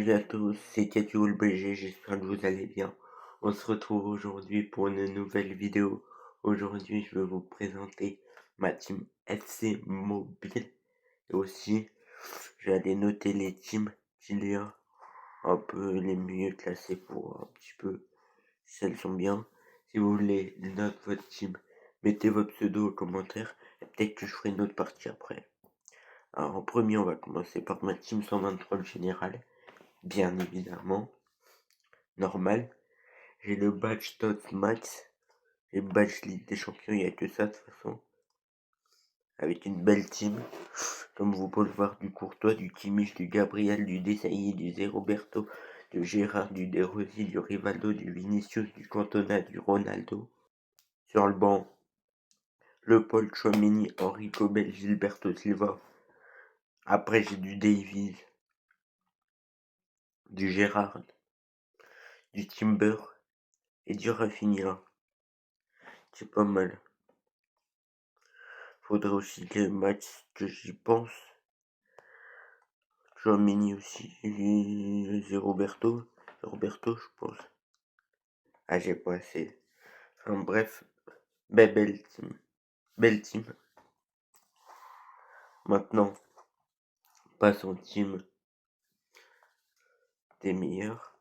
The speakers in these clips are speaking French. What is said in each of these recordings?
Salut à tous, c'est Katy le BG, j'espère que vous allez bien. On se retrouve aujourd'hui pour une nouvelle vidéo. Aujourd'hui, je vais vous présenter ma team FC Mobile. Et aussi, je vais aller noter les teams qu'il y a, un peu les mieux classés pour un petit peu si elles sont bien. Si vous voulez noter votre team, mettez votre pseudo au commentaire et peut-être que je ferai une autre partie après. Alors en premier, on va commencer par ma team 123 le général. Bien évidemment, normal. J'ai le badge TOTS Max et le badge Ligue des Champions, il n'y a que ça de toute façon. Avec une belle team, comme vous pouvez le voir, du Courtois, du Kimmich, du Gabriel, du Desailly, du Zé Roberto, du Gérard, du De Rossi, du Rivaldo, du Vinicius, du Cantona, du Ronaldo. Sur le banc, le Paul Tchouaméni, Henri Cobel, Gilberto Silva. Après, j'ai du Davies, du Gérard, du Timber et du Rafinha. C'est pas mal. Faudrait aussi que Max, que j'y pense. Tchouaméni aussi. Et Roberto. Roberto, je pense. Ah, j'ai pas assez. Enfin bref. Belle team. Belle team. Maintenant, passe en team des meilleurs.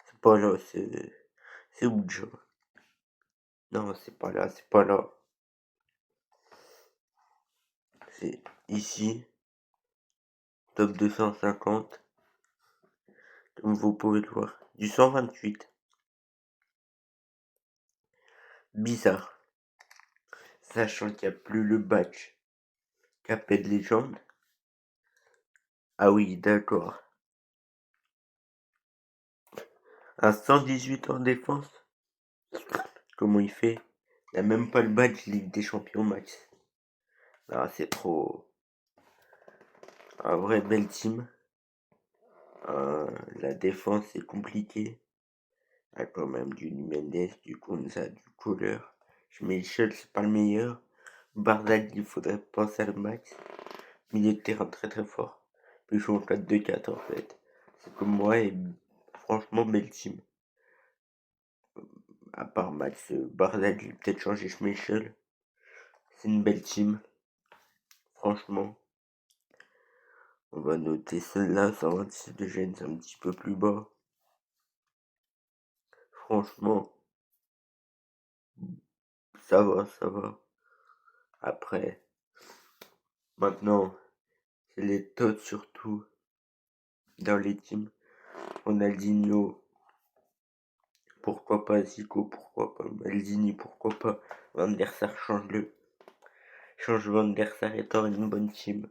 C'est pas là, c'est Ouija. Non, c'est pas là, c'est pas là. C'est ici. Top 250. Comme vous pouvez le voir. Du 128. Bizarre. Sachant qu'il n'y a plus le badge capé de légende. Ah oui, d'accord. Un 118 en défense. Comment il fait? Il n'a même pas le badge Ligue des Champions Max. Ah, c'est trop. Un vrai belle team. La défense est compliquée. Il y a quand même du Mendes, du Kunza, du Kohler. Schmeichel, c'est pas le meilleur. Barzal, il faudrait penser à le max. Milieu de terrain très très fort. Puis je joue en 4-2-4 en fait. C'est comme moi et franchement belle team. À part Max, Barzal, il peut-être changer Schmeichel. C'est une belle team. Franchement. On va noter celle-là, 126 de gêne, c'est un petit peu plus bas. Franchement, ça va, ça va. Après, maintenant, c'est les tots surtout dans les teams. Ronaldinho, pourquoi pas Zico, pourquoi pas Maldini, pourquoi pas Van der Sar, change-le. Change Van der Sar et t'auras une bonne team.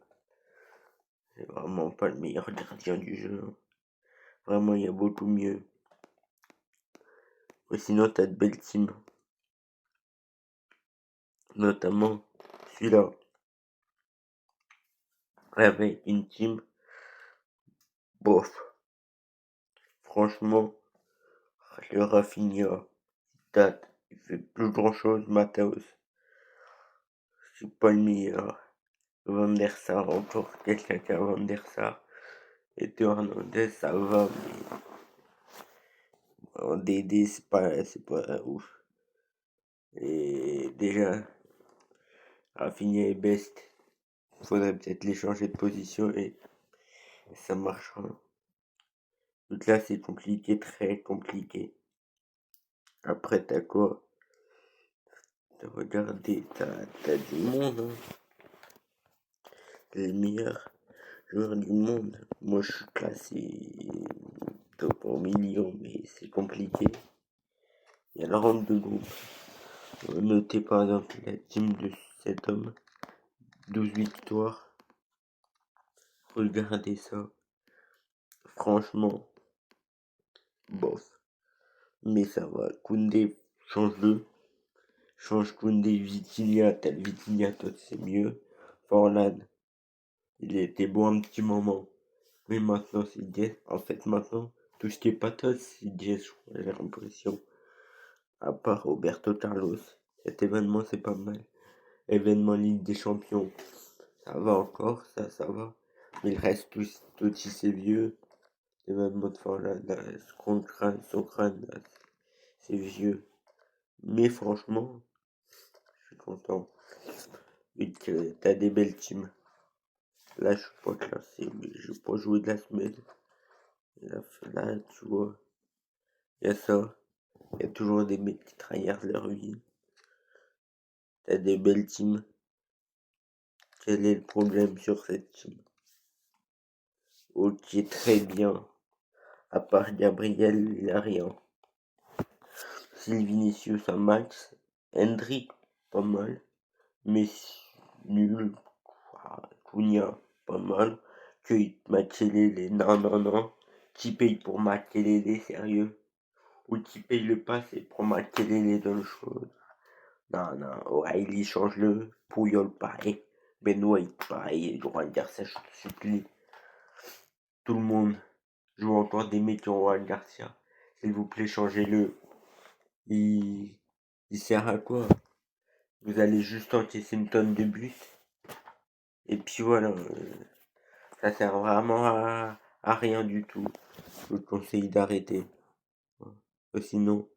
C'est vraiment pas le meilleur gardien du jeu. Vraiment, il y a beaucoup mieux. Mais sinon, t'as de belles teams. Notamment celui-là. Avec une team bof. Franchement, le Rafinha, date, il fait plus grand chose, Matheus. C'est pas le meilleur. Van der Sar, encore quelqu'un qui a Van der Sar. Et Théo Hernandez, ça va, mais en DD, c'est pas ouf. Et déjà, Rafinha est best. Faudrait peut-être les changer de position et ça marchera. Donc là, c'est compliqué, très compliqué. Après, t'as quoi? Regardez, t'as du monde, hein. Les meilleurs joueurs du monde. Moi, je suis classé top en millions, mais c'est compliqué. Il y a la ronde de groupe. On va noter par exemple la team de cet homme. 12 victoires. Regardez ça. Franchement, bof. Mais ça va. Koundé, change-le. Change Koundé, Vitinha. T'as le Vitinha, toi, c'est mieux. Forlan, il était bon un petit moment. Mais maintenant, c'est Diaz. En fait, maintenant, tout ce qui est patos, c'est Diaz, j'ai l'impression. À part Roberto Carlos. Cet événement, c'est pas mal. Événement Ligue des Champions. Ça va encore, ça va. Mais il reste tout c'est vieux. C'est même mode fort là, son crâne là, c'est vieux. Mais franchement, je suis content. Et que t'as des belles teams. Là, je suis pas classé, mais je vais pas jouer de la semaine. Là, tu vois, il y a ça. Il y a toujours des mecs qui trahissent leur vie. T'as des belles teams. Quel est le problème sur cette team? Ok, très bien. À part Gabriel, il a rien. Vinicius à max. Hendrik, pas mal. Messi, nul. Cunha, pas mal. Que Makelele, non, non, non. Qui paye pour Makelele, sérieux? Ou qui paye le pass et pour Makelele dans le show? Non, non, O'Reilly, change-le. Puyol, pareil. Ben White, pareil. Juan Garcia, je te supplie. Tout le monde. Je vois encore des mecs qui ont Juan Garcia. S'il vous plaît, changez-le. Il sert à quoi? Vous allez juste encaisser une tonne de buts. Et puis voilà. Ça sert vraiment à rien du tout. Je vous conseille d'arrêter. Sinon,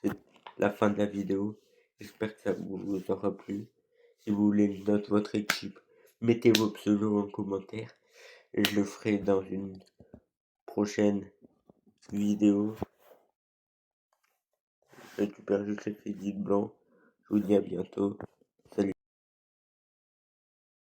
c'est la fin de la vidéo. J'espère que ça vous aura plu. Si vous voulez que je note votre équipe, mettez vos pseudos en commentaire. Et je le ferai dans une prochaine vidéo. Je récupère juste les crédits blancs. Je vous dis à bientôt.